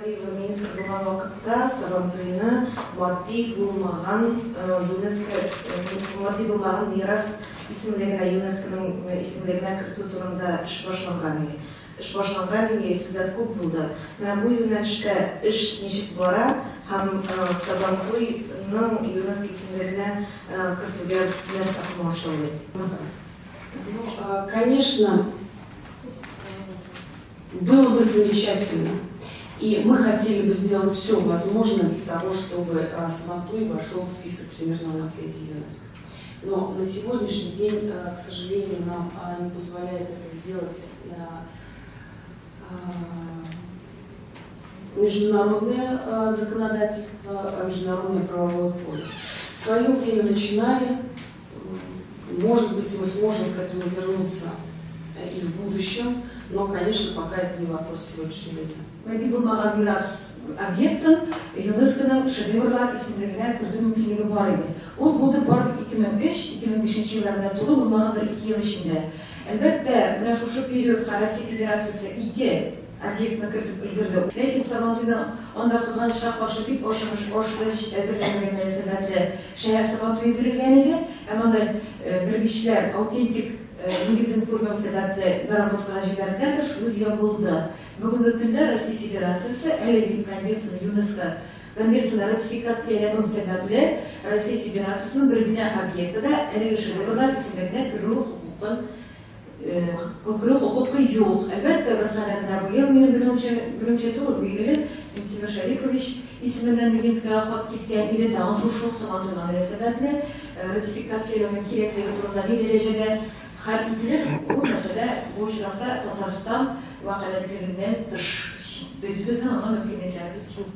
Минск болған вакытта Сабантуйны матди булмаган мирас исемлегенә ЮНЕСКОның исемлегенә кертү турында эш башланган сүзләр күп булды. Менә бу юнәлештә эш ничек бара һәм Сабантуйның ЮНЕСКО исемлегенә кертүгә нәрсә кылмашлый? Конечно, было бы замечательно, и мы хотели бы сделать все возможное для того, чтобы Сабантуй вошел в список всемирного наследия ЮНЕСКО. Но на сегодняшний день, к сожалению, нам не позволяет это сделать международное законодательство, международное правовое поле. В свое время начинали, может быть, мы сможем к этому вернуться и в будущем, но, конечно, пока это не вопрос сегодняшнего дня. Мәдди булмаган мирас объектын ЮНЕСКОның шедеврлар исемлегенә кертү мөмкинлеге бар иде. Ул булды барлык 2005-2005 елларда тулы булмаган бер 2 ел эчендә. Әлбәттә, менә шушы периодка Россия Федерациясе 2 объектны кертеп өлгерде. Ләкин Сабантуйның анда кызганычка каршы бик ачык әзерләнгән мөнәсәбәтле шәһәр Сабантуй бирелгән иде. Һәм анда белгечләр аутентик нигезен күрмәү сәбәпле наработкага җибәрелгәндер, шул ябылды. Бүгенге көндә Россия Федерациясе әлеге конвенцияны ЮНЕСКО конвенцияны ратификацияләгән сәбәпле Россия Федерациясының бер генә объектыда әлеге шедеврлар исемлегенә керү хукукы юк. Әлбәттә, бер кадәрне быел минем белүемчә түгел, билгеле, Тимур Шарипович исеменнән Минскка хат киткән иде, тагын шул Сабантуйга мөнәсәбәтле ратификацияләүнең кирәклеге турында ни дәрәҗәдә хәл ителер, бу мәсьәлә бу очракта Татарстан вәкаләтлегеннән тыш. Безнең аны мөмкинлекләребез юк.